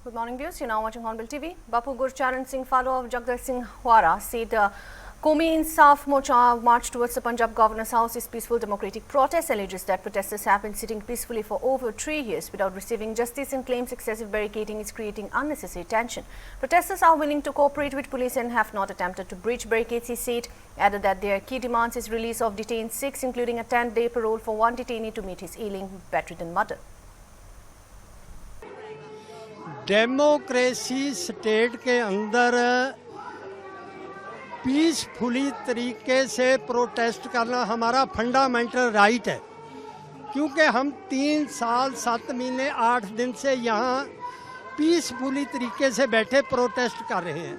Good morning, viewers. You're now watching Hornbill TV. Bapu Gurcharan Singh, father of Jagdal Singh Hwara, said Qawmi Insaf Morcha march towards the Punjab Governor's house is peaceful democratic protest. Alleges that protesters have been sitting peacefully for over 3 years without receiving justice and claims excessive barricading is creating unnecessary tension. Protesters are willing to cooperate with police and have not attempted to breach barricades, he said. Added that their key demands is release of detained Sikhs, including a 10-day parole for one detainee to meet his ailing bedridden mother. Democracy state के अंदर peacefully तरीके से protest करना हमारा fundamental right है, क्योंकि हम 3 साल 7 महीने 8 दिन से यहाँ पीसफुली तरीके से बैठे प्रोटेस्ट कर रहे हैं,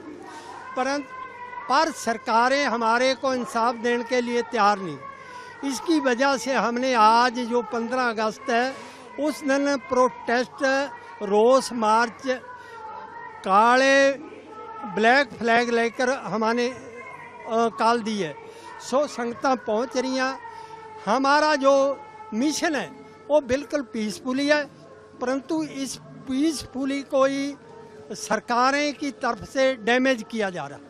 पर सरकारें हमारे को इंसाफ देने के लिए तैयार नहीं। इसकी वजह से हमने आज जो 15 अगस्त है उस दिन प्रोटेस्ट रोस मार्च काले ब्लैक फ्लैग लेकर हमने काल दी है। सो संगतां पहुँच रही हैं। हमारा जो मिशन है वो बिल्कुल पीसफुली है, परंतु इस पीसफुली कोई सरकारें की तरफ से डैमेज किया जा रहा है।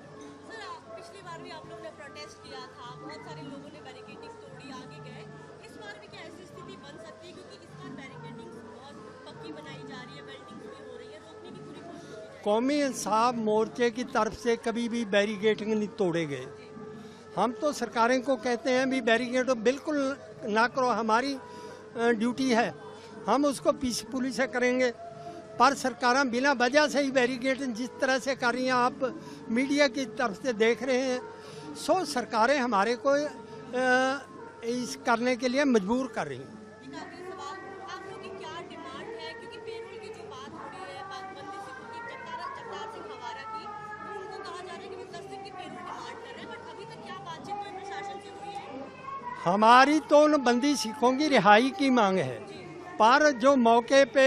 पिछली बार भी आप लोगों ने प्रोटेस्ट किया था, बहुत सारे लोगों ने बैरिकेडिंग तोड़ी, आगे गए। इस बार भी क्या ऐसी स्थिति बन सकती है, क्योंकि इस बार बैरिकेडिंग बहुत पक्की बनाई जा रही है, वेल्डिंग भी हो रही है, रोकने की पूरी कोशिश की जा रही है। कौमी इंसाफ मोर्चे की तरफ से कभी भी बैरिकेडिंग नहीं तोड़े गए। हम तो सरकारें को कहते हैं भी बैरिकेड बिल्कुल ना करो, हमारी ड्यूटी है, हम उसको पीसफुली से करेंगे। पर सरकारें बिना वजह से ही बैरिकेड जिस तरह से कर रही हैं, आप मीडिया की तरफ से देख रहे हैं। सो सरकारें हमारे को इस करने के लिए मजबूर कर रही हैं। एक आखिरी सवाल, आप लोगों की क्या डिमांड है, क्योंकि पेरोल की जो बात हो रही है पाकबंदी सिखों की, जगतार सिंह हवारा की, उनको कहा जा रहा है कि वे 10 दिन की पेरोल डिमांड कर रहे हैं, बट अभी तक क्या बातचीत कोई प्रशासन से हुई है? हमारी तो उन बंदी सिखों की रिहाई की मांग है, पर जो मौके पे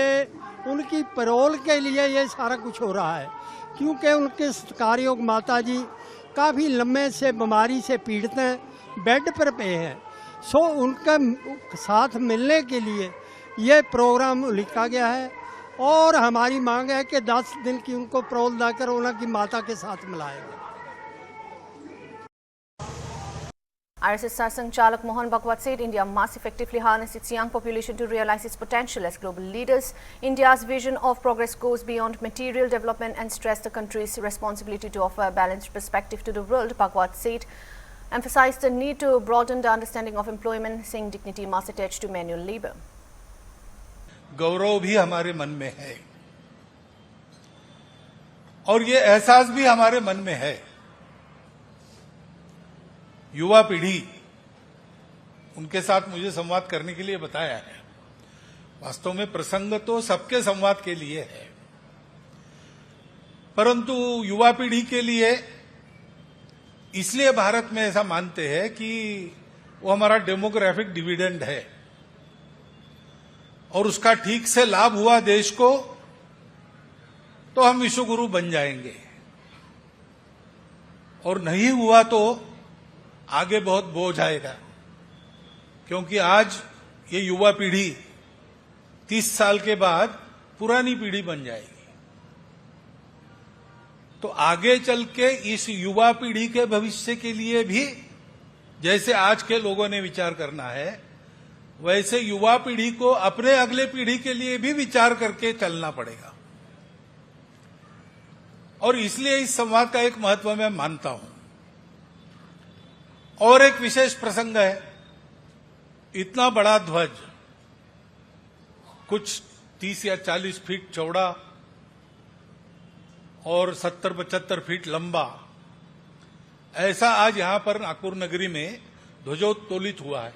उनकी पैरोल के लिए ये सारा कुछ हो रहा है, क्योंकि उनके सत्कारयोग माता जी काफ़ी लम्बे से बीमारी से पीड़ित हैं, बेड पर पे हैं। सो उनका साथ मिलने के लिए ये प्रोग्राम लिखा गया है और हमारी मांग है कि 10 दिन की उनको पैरोल देकर उनकी माता के साथ मिलाएंगे। RSS Sarsang Chalak Mohan Bhagwat said India must effectively harness its young population to realize its potential as global leaders. India's vision of progress goes beyond material development and stressed the country's responsibility to offer a balanced perspective to the world. Bhagwat said, emphasized the need to broaden the understanding of employment, saying dignity must attach to manual labor. गौरव भी हमारे मन में है और ये एहसास भी हमारे मन में है। युवा पीढ़ी, उनके साथ मुझे संवाद करने के लिए बताया है। वास्तव में प्रसंग तो सबके संवाद के लिए है, परंतु युवा पीढ़ी के लिए इसलिए भारत में ऐसा मानते हैं कि वो हमारा डेमोग्राफिक डिविडेंड है और उसका ठीक से लाभ हुआ देश को तो हम विश्वगुरु बन जाएंगे, और नहीं हुआ तो आगे बहुत बोझ आएगा। क्योंकि आज ये युवा पीढ़ी 30 साल के बाद पुरानी पीढ़ी बन जाएगी, तो आगे चल के इस युवा पीढ़ी के भविष्य के लिए भी जैसे आज के लोगों ने विचार करना है, वैसे युवा पीढ़ी को अपने अगले पीढ़ी के लिए भी विचार करके चलना पड़ेगा। और इसलिए इस संवाद का एक महत्व मैं मानता हूं। और एक विशेष प्रसंग है, इतना बड़ा ध्वज, कुछ 30 या 40 फीट चौड़ा और 70-75 फीट लंबा, ऐसा आज यहां पर नागपुर नगरी में ध्वजोत्तोलित हुआ है।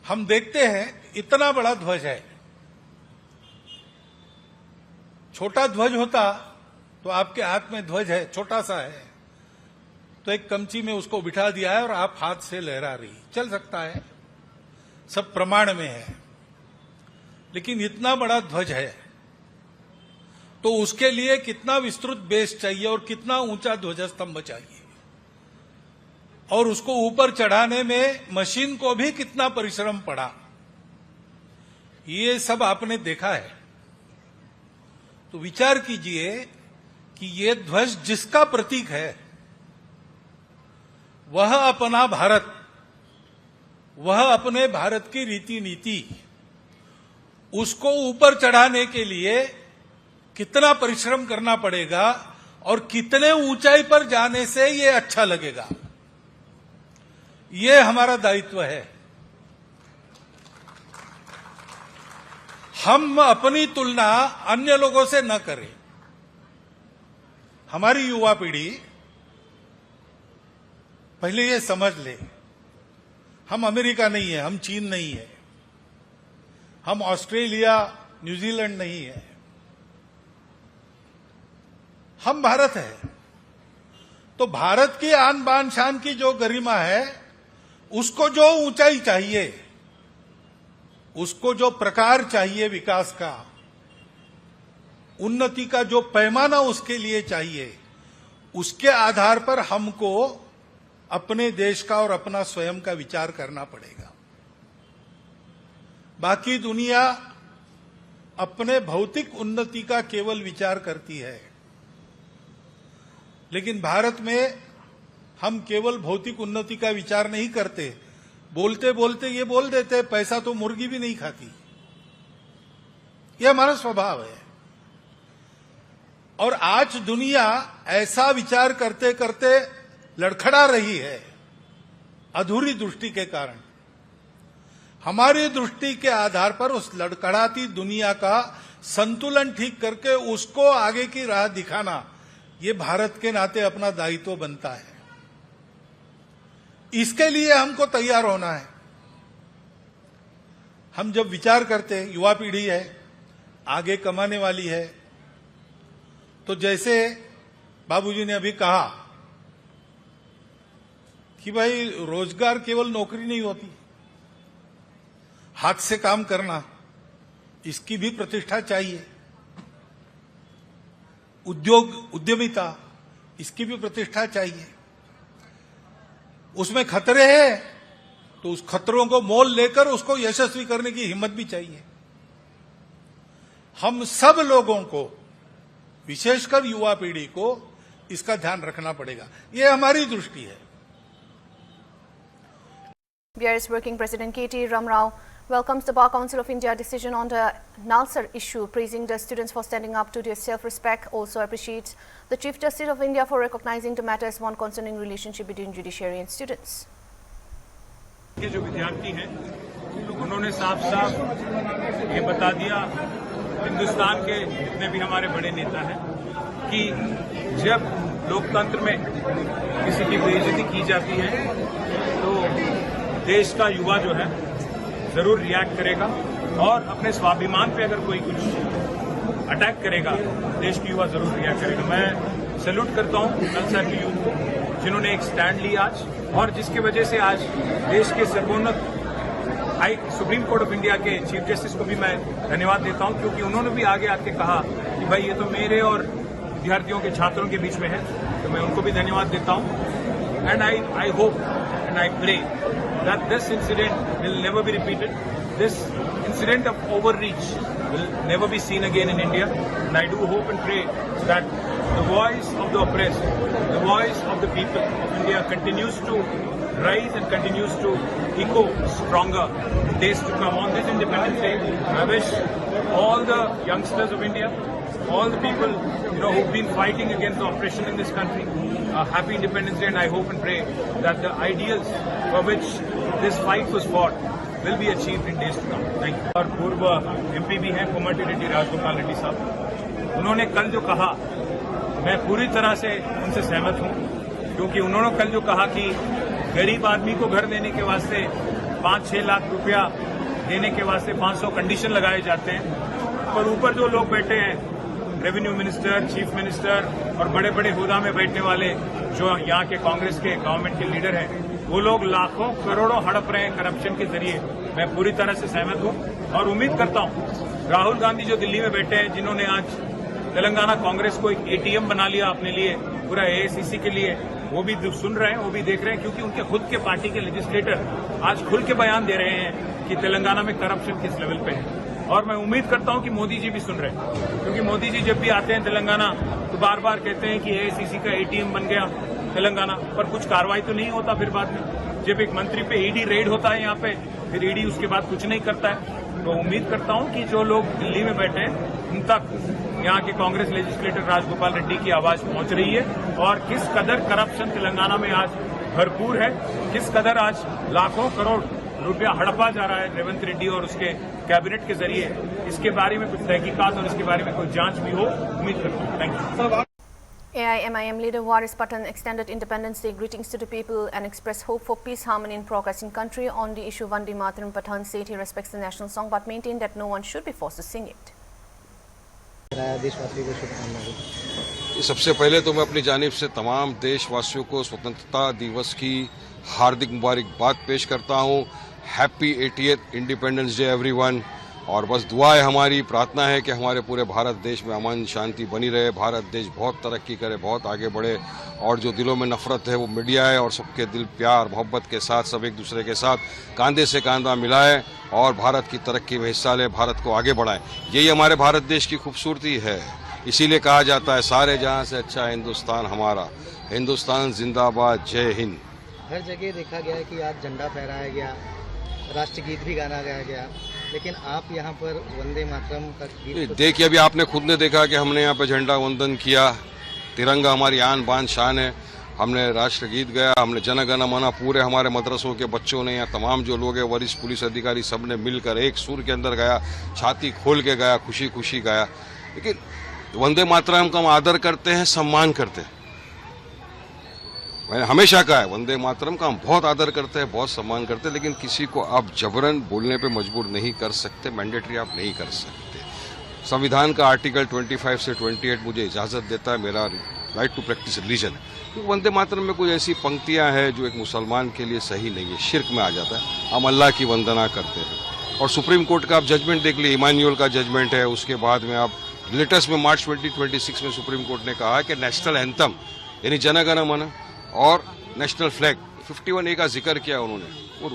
हम देखते हैं इतना बड़ा ध्वज है। छोटा ध्वज होता तो आपके हाथ में ध्वज है, छोटा सा है, तो एक कमची में उसको बिठा दिया है और आप हाथ से लहरा रही, चल सकता है, सब प्रमाण में है। लेकिन इतना बड़ा ध्वज है तो उसके लिए कितना विस्तृत बेस चाहिए और कितना ऊंचा ध्वजस्तंभ चाहिए, और उसको ऊपर चढ़ाने में मशीन को भी कितना परिश्रम पड़ा, ये सब आपने देखा है। तो विचार कीजिए कि ये ध्वज जिसका प्रतीक है वह अपना भारत, वह अपने भारत की रीति नीति, उसको ऊपर चढ़ाने के लिए कितना परिश्रम करना पड़ेगा और कितने ऊंचाई पर जाने से ये अच्छा लगेगा, ये हमारा दायित्व है। हम अपनी तुलना अन्य लोगों से न करें। हमारी युवा पीढ़ी पहले ये समझ ले, हम अमेरिका नहीं है, हम चीन नहीं है, हम ऑस्ट्रेलिया न्यूजीलैंड नहीं है, हम भारत है। तो भारत की आन बान शान की जो गरिमा है, उसको जो ऊंचाई चाहिए, उसको जो प्रकार चाहिए विकास का, उन्नति का जो पैमाना उसके लिए चाहिए, उसके आधार पर हमको अपने देश का और अपना स्वयं का विचार करना पड़ेगा। बाकी दुनिया अपने भौतिक उन्नति का केवल विचार करती है, लेकिन भारत में हम केवल भौतिक उन्नति का विचार नहीं करते। बोलते बोलते ये बोल देते पैसा तो मुर्गी भी नहीं खाती, ये हमारा स्वभाव है। और आज दुनिया ऐसा विचार करते करते लड़खड़ा रही है अधूरी दृष्टि के कारण। हमारी दृष्टि के आधार पर उस लड़खड़ाती दुनिया का संतुलन ठीक करके उसको आगे की राह दिखाना, ये भारत के नाते अपना दायित्व बनता है। इसके लिए हमको तैयार होना है। हम जब विचार करते, युवा पीढ़ी है, आगे कमाने वाली है, तो जैसे बाबूजी ने अभी कहा कि भाई रोजगार केवल नौकरी नहीं होती, हाथ से काम करना, इसकी भी प्रतिष्ठा चाहिए। उद्योग उद्यमिता, इसकी भी प्रतिष्ठा चाहिए। उसमें खतरे हैं तो उस खतरों को मोल लेकर उसको यशस्वी करने की हिम्मत भी चाहिए। हम सब लोगों को, विशेषकर युवा पीढ़ी को, इसका ध्यान रखना पड़ेगा। ये हमारी दृष्टि है। BRS Working President K.T. Ramrao welcomes the Bar Council of India decision on the Nalsar issue, praising the students for standing up to their self-respect. Also appreciates the Chief Justice of India for recognizing the matter as one concerning relationship between judiciary and students. के जो विद्यार्थी हैं, उन्होंने साफ साफ ये बता दिया, हिंदुस्तान के जितने भी हमारे बड़े नेता हैं, कि जब लोकतंत्र में किसी की बेइज्जती की जाती है तो देश का युवा जो है जरूर रिएक्ट करेगा, और अपने स्वाभिमान पे अगर कोई कुछ अटैक करेगा, देश की युवा जरूर रिएक्ट करेगा। मैं सैल्यूट करता हूं नलसार की यूथ को, जिन्होंने एक स्टैंड लिया आज, और जिसकी वजह से आज देश के सर्वोन्नत सुप्रीम कोर्ट ऑफ इंडिया के चीफ जस्टिस को भी मैं धन्यवाद देता हूं, क्योंकि उन्होंने भी आगे आके कहा कि भाई ये तो मेरे और विद्यार्थियों के, छात्रों के बीच में है, तो मैं उनको भी धन्यवाद देता हूं। And I hope and I pray that this incident will never be repeated. This incident of overreach will never be seen again in India. And I do hope and pray that the voice of the oppressed, the voice of the people of India continues to rise and continues to echo stronger in days to come. On this Independence Day, I wish all the youngsters of India, all the people who've been fighting against the oppression in this country, a happy Independence Day, and I hope and pray that the ideals for which this fight was fought will be achieved in days to come. Thank you. और पूर्व MP भी हैं कोमटी रेड्डी, राजगोपाल रेड्डी साहब, उन्होंने कल जो कहा, मैं पूरी तरह से उनसे सहमत हूं, क्योंकि उन्होंने कल जो कहा कि गरीब आदमी को घर देने के वास्ते 5-6 लाख रुपया देने के वास्ते 500 कंडीशन लगाए जाते हैं, पर ऊपर जो लोग बैठे हैं, रेवेन्यू मिनिस्टर, चीफ मिनिस्टर और बड़े बड़े हुदा में बैठने वाले जो यहाँ के कांग्रेस के गवर्नमेंट के लीडर हैं, वो लोग लाखों करोड़ों हड़प रहे हैं करप्शन के जरिए। मैं पूरी तरह से सहमत हूं और उम्मीद करता हूं राहुल गांधी जो दिल्ली में बैठे हैं, जिन्होंने आज तेलंगाना कांग्रेस को एक ATM बना लिया अपने लिए, पूरा AICC के लिए, वो भी सुन रहे हैं, वो भी देख रहे हैं, क्योंकि उनके खुद के पार्टी के लेजिस्लेटर आज खुल के बयान दे रहे हैं कि तेलंगाना में करप्शन किस लेवल पे है। और मैं उम्मीद करता हूं कि मोदी जी भी सुन रहे हैं, क्योंकि मोदी जी जब भी आते हैं तेलंगाना तो बार बार कहते हैं कि एआईसीसी का एटीएम बन गया तेलंगाना, पर कुछ कार्रवाई तो नहीं होता। फिर बाद में जब एक मंत्री पे ईडी रेड होता है यहाँ पे, फिर ईडी उसके बाद कुछ नहीं करता है। तो उम्मीद करता हूं कि जो लोग दिल्ली में बैठे हैं उन तक यहाँ के कांग्रेस लेजिस्लेटर राजगोपाल रेड्डी की आवाज पहुंच रही है, और किस कदर करप्शन तेलंगाना में आज भरपूर है, किस कदर आज लाखों करोड़ रुपया हड़पा जा रहा है रेवंत रेड्डी और उसके कैबिनेट के जरिए, इसके बारे में कुछ तहकीकात और इसके बारे में कोई जांच भी हो, उम्मीद करता हूँ। Thank you. AIMIM leader Waris Patan extended Independence Day greetings to the people and expressed hope for peace, harmony and progress in country. On the issue, Vande Mataram, Patan said he respects the national song but maintained that no one should be forced to sing it. देशवासियों को शुभकामनाएं। सबसे पहले तो मैं अपनी जानिब से तमाम देशवासियों को स्वतंत्रता दिवस की हार्दिक मुबारकबाद पेश करता हूं। Happy 80th independence day everyone. और बस दुआ है, हमारी प्रार्थना है कि हमारे पूरे भारत देश में अमन शांति बनी रहे, भारत देश बहुत तरक्की करे, बहुत आगे बढ़े, और जो दिलों में नफरत है वो मिट आए और सबके दिल प्यार मोहब्बत के साथ सब एक दूसरे के साथ कंधे से कंधा मिलाए और भारत की तरक्की में हिस्सा ले, भारत को आगे बढ़ाएं। यही हमारे भारत देश की खूबसूरती है। इसीलिए कहा जाता है सारे जहां से अच्छा हिंदुस्तान हमारा, हिंदुस्तान जिंदाबाद, जय हिंद। हर जगह देखा गया कि आज झंडा फहराया गया, राष्ट्रगीत भी गाना गाया गया, लेकिन आप यहाँ पर वंदे मातरम का गीत देखिए, अभी आपने खुद ने देखा कि हमने यहाँ पे झंडा वंदन किया, तिरंगा हमारी आन बान शान है, हमने राष्ट्रगीत गाया, हमने जन गण मन, पूरे हमारे मदरसों के बच्चों ने, यहाँ तमाम जो लोग हैं, वरिष्ठ पुलिस अधिकारी, सब ने मिलकर एक सुर के अंदर गाया, छाती खोल के गाया, खुशी खुशी गाया। लेकिन वंदे मातरम का हम आदर करते हैं, सम्मान करते हैं। मैंने हमेशा कहा है वंदे मातरम का हम बहुत आदर करते हैं, बहुत सम्मान करते हैं, लेकिन किसी को आप जबरन बोलने पे मजबूर नहीं कर सकते, मैंडेटरी आप नहीं कर सकते। संविधान का आर्टिकल 25 से 28 मुझे इजाजत देता है, मेरा राइट टू प्रैक्टिस रिलीजन है। क्योंकि वंदे मातरम में कुछ ऐसी पंक्तियां हैं जो एक मुसलमान के लिए सही नहीं है, शिर्क में आ जाता है। हम अल्लाह की वंदना करते हैं। और सुप्रीम कोर्ट का आप जजमेंट देख लीजिए, इमानुएल का जजमेंट है, उसके बाद में आप लेटेस्ट में मार्च 2026 में सुप्रीम कोर्ट ने कहा कि नेशनल एंथम यानी जन गण मन और नेशनल फ्लैग 51A का जिक्र किया उन्होंने। और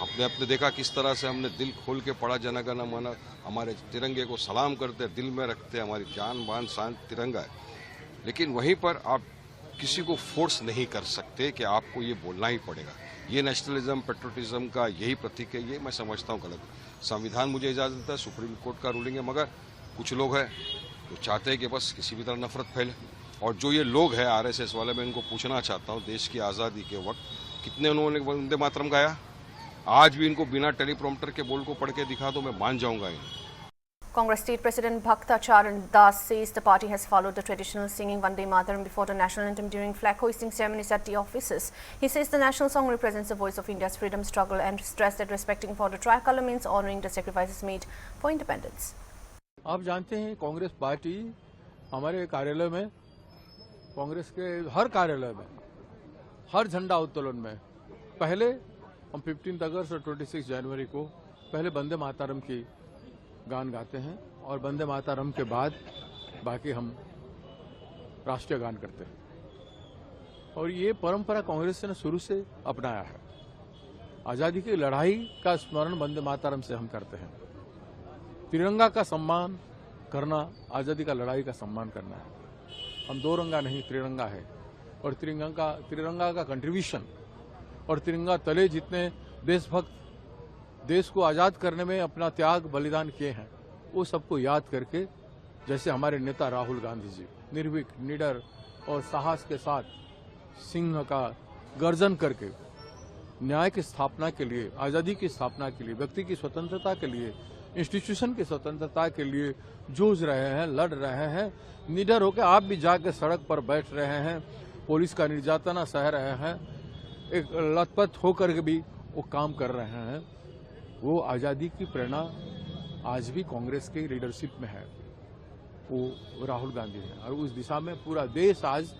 आपने देखा किस तरह से हमने दिल खोल के पढ़ा जन गण मन, हमारे तिरंगे को सलाम करते, दिल में रखते, हमारी जान बान शान तिरंगा है। लेकिन वहीं पर आप किसी को फोर्स नहीं कर सकते कि आपको ये बोलना ही पड़ेगा। ये नेशनलिज्म पेट्रोटिज्म का यही प्रतीक है, ये मैं समझता हूँ गलत। संविधान मुझे इजाजत देता है, सुप्रीम कोर्ट का रूलिंग है, मगर कुछ लोग हैं जो चाहते हैं कि बस किसी भी तरह नफरत फैले। और जो ये लोग हैं आरएसएस वाले, मैं इनको पूछना चाहता हूँ, देश की आज़ादी के वक्त कितने उन्होंने वंदे मातरम गाया? आज भी इनको बिना टेलीप्रॉम्प्टर के बोल को पढ़ के दिखा दो, मैं मान जाऊंगा इन्हें। Congress State President Bhakta Charan Das says the party has followed the traditional singing Vande Mataram before the national anthem during flag hoisting ceremonies at the offices. He says the national song represents the voice of India's freedom struggle and stressed that respecting for the tricolor means honoring the sacrifices made for independence. आप जानते हैं Congress party हमारे कार्यालय में, कांग्रेस के हर कार्यालय में, हर झंडा उत्तोलन में पहले हम 15 अगस्त और 26 जनवरी को पहले वंदे मातरम की गान गाते हैं और वंदे मातरम के बाद बाकी हम राष्ट्रीय गान करते हैं। और ये परंपरा कांग्रेस ने शुरू से अपनाया है। आजादी की लड़ाई का स्मरण वंदे मातरम से हम करते हैं। तिरंगा का सम्मान करना, आजादी का लड़ाई का सम्मान करना है। हम दो रंगा नहीं, त्रिरंगा है। और तिरंगा का कंट्रीब्यूशन और तिरंगा तले जितने देशभक्त देश को आज़ाद करने में अपना त्याग बलिदान किए हैं, वो सबको याद करके, जैसे हमारे नेता राहुल गांधी जी निर्भीक, निडर और साहस के साथ सिंह का गर्जन करके न्याय की स्थापना के लिए, आज़ादी की स्थापना के लिए, व्यक्ति की स्वतंत्रता के लिए, इंस्टीट्यूशन की स्वतंत्रता के लिए जूझ रहे हैं, लड़ रहे हैं। निडर होकर आप भी जाकर सड़क पर बैठ रहे हैं, पुलिस का निर्यातना सह रहे हैं, एक लथपथ होकर के भी वो काम कर रहे हैं। वो आज़ादी की प्रेरणा आज भी कांग्रेस की लीडरशिप में है, वो राहुल गांधी है। और उस दिशा में पूरा देश आज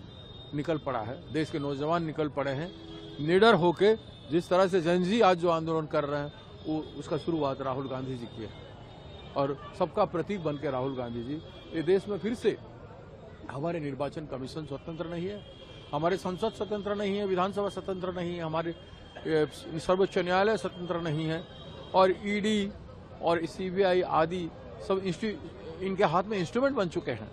निकल पड़ा है, देश के नौजवान निकल पड़े हैं निडर होके। जिस तरह से जनजी आज जो आंदोलन कर रहे हैं, वो उसका शुरुआत राहुल गांधी जी की है और सबका प्रतीक बन के राहुल गांधी जी। ये देश में फिर से हमारे निर्वाचन कमीशन स्वतंत्र नहीं है, हमारे संसद स्वतंत्र नहीं है, विधानसभा स्वतंत्र नहीं है, हमारे सर्वोच्च न्यायालय स्वतंत्र नहीं है, और ईडी और CBI आदि सब इनके हाथ में इंस्ट्रूमेंट बन चुके हैं,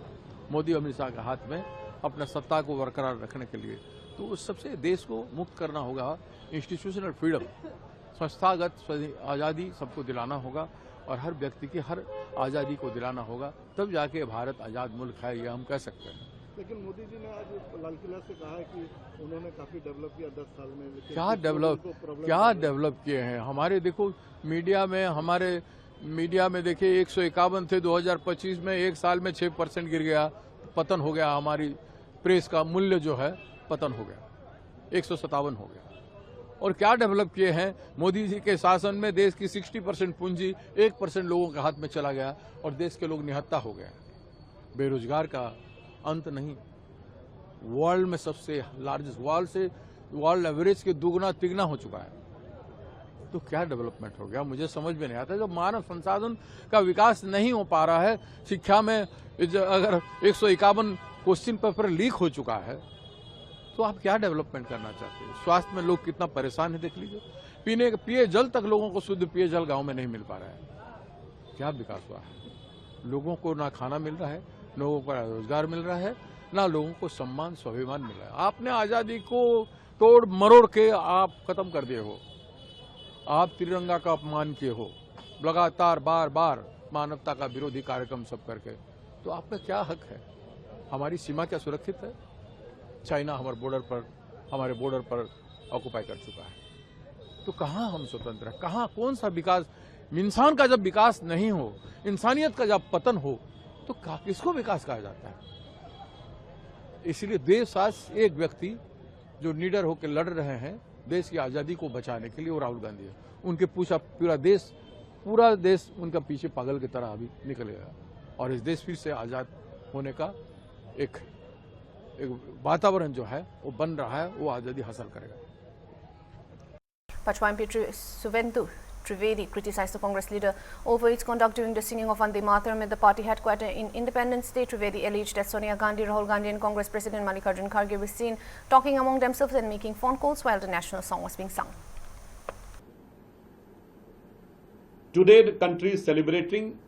मोदी अमित शाह के हाथ में, अपना सत्ता को बरकरार रखने के लिए। तो उस सबसे देश को मुक्त करना होगा, इंस्टीट्यूशनल फ्रीडम, संस्थागत आज़ादी सबको दिलाना होगा और हर व्यक्ति की हर आज़ादी को दिलाना होगा, तब जाके भारत आज़ाद मुल्क है, ये हम कह सकते हैं। लेकिन मोदी जी ने आज लाल किला से कहा है कि उन्होंने काफी डेवलप किया 10 साल में। लेकिन क्या डेवलप किए हैं? हमारे देखो मीडिया में देखिए 151 थे 2025 में, एक साल में 6% गिर गया, पतन हो गया, हमारी प्रेस का मूल्य जो है पतन हो गया, 157 हो गया। और क्या डेवलप किए हैं? मोदी जी के शासन में देश की 60% पूंजी 1% लोगों के हाथ में चला गया और देश के लोग निहत्था हो गए। बेरोजगार का अंत नहीं, वर्ल्ड में सबसे लार्जेस्ट, वर्ल्ड एवरेज के दुगना तिगना हो चुका है। तो क्या डेवलपमेंट हो गया? मुझे समझ में नहीं आता। जब मानव संसाधन का विकास नहीं हो पा रहा है, शिक्षा में अगर 151 क्वेश्चन पेपर लीक हो चुका है, तो आप क्या डेवलपमेंट करना चाहते हैं? स्वास्थ्य में लोग कितना परेशान है, देख लीजिए। पिए जल तक लोगों को शुद्ध पेय जल गांव में नहीं मिल पा रहा है। क्या विकास हुआ है? लोगों को ना खाना मिल रहा है, लोगों को रोजगार मिल रहा है, ना लोगों को सम्मान स्वाभिमान मिल रहा है। आपने आजादी को तोड़ मरोड़ के आप खत्म कर दिए हो, आप तिरंगा का अपमान किए हो, लगातार बार बार मानवता का विरोधी कार्यक्रम सब करके। तो आप में क्या हक है? हमारी सीमा क्या सुरक्षित है? चाइना हमारे बॉर्डर पर ऑक्युपाई कर चुका है। तो कहाँ हम स्वतंत्र हैं? कहाँ कौन सा विकास? इंसान का जब विकास नहीं हो, इंसानियत का जब पतन हो, तो किसको विकास कहा जाता है? इसलिए देश आज एक व्यक्ति जो निडर होकर लड़ रहे हैं देश की आजादी को बचाने के लिए, वो राहुल गांधी है। उनके पूरा देश उनका पीछे पागल की तरह अभी निकलेगा और इस देश फिर से आजाद होने का एक वातावरण जो है वो बन रहा है, वो आजादी हासिल करेगा। Pachwa MP Suvendu Trivedi criticized the Congress leader over its conduct during the singing of Vande Mataram at the party headquarters in Independence Day. Trivedi alleged that Sonia Gandhi, Rahul Gandhi and Congress President Mallikarjun Kharge were seen talking among themselves and making phone calls while the national song was being sung. Today the country is celebrating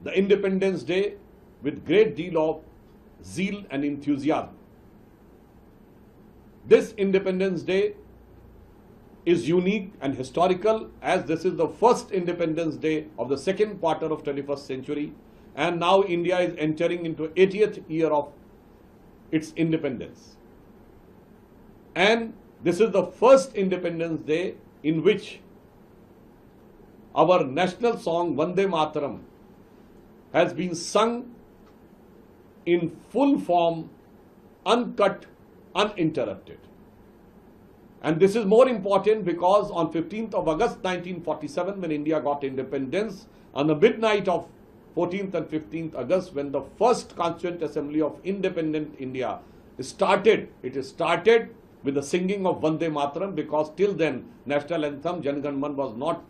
the Independence Day with great deal of zeal and enthusiasm. This Independence Day is unique and historical, as this is the first Independence Day of the second quarter of 21st century, and now India is entering into 80th year of its independence. And this is the first Independence Day in which our national song Vande Mataram has been sung in full form, uncut, uninterrupted. And this is more important because on 15th of August 1947, when India got independence, on the midnight of 14th and 15th August, when the first Constituent Assembly of Independent India started, it started with the singing of Vande Mataram, because till then national anthem Jan Gan Man was not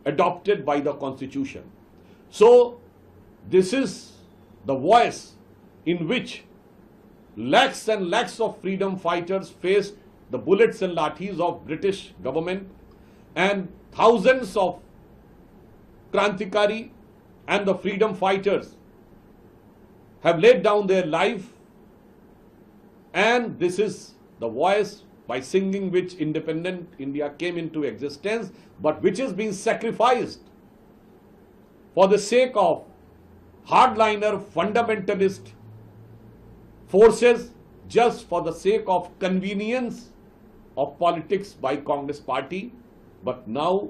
adopted by the Constitution. So this is the voice in which lakhs and lakhs of freedom fighters faced the bullets and lathis of British government, and thousands of Krantikari and the freedom fighters have laid down their life, and this is the voice by singing which independent India came into existence, but which is being sacrificed for the sake of hardliner fundamentalist forces, just for the sake of convenience of politics by Congress party. But now,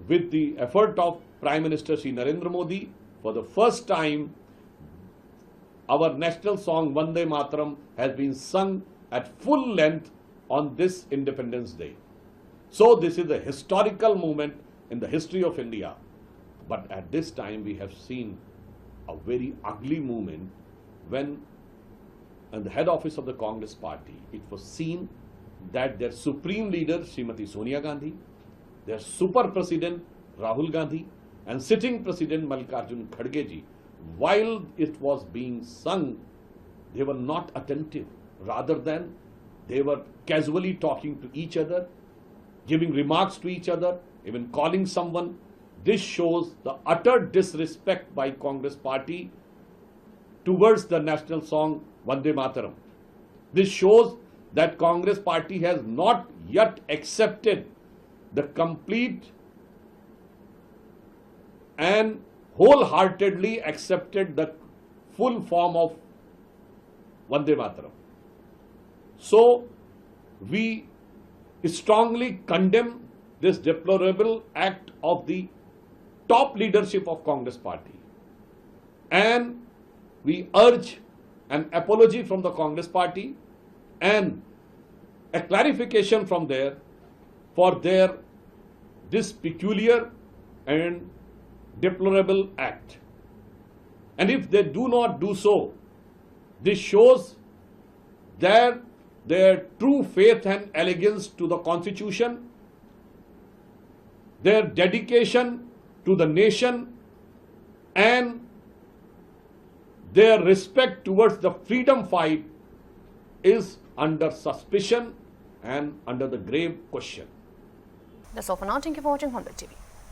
with the effort of Prime Minister Shri Narendra Modi, for the first time our national song Vande Mataram has been sung at full length on this Independence Day. So this is a historical moment in the history of India. But at this time we have seen a very ugly moment when in the head office of the Congress party it was seen that their supreme leader Srimati Sonia Gandhi, their super president Rahul Gandhi and sitting president Mallikarjun Kharge ji, while it was being sung, they were not attentive. Rather than they were casually talking to each other, giving remarks to each other, even calling someone. this shows the utter disrespect by Congress party towards the national song Vande Mataram. This shows that Congress party has not yet accepted the complete and wholeheartedly accepted the full form of Vande Mataram. So, we strongly condemn this deplorable act of the top leadership of Congress party, and we urge an apology from the Congress party and a clarification from there for this peculiar and deplorable act. And if they do not do so, this shows their true faith and allegiance to the Constitution, their dedication to the nation, and their respect towards the freedom fight is under suspicion and under the grave question. That's all for now. Thank you for watching Hornbill TV.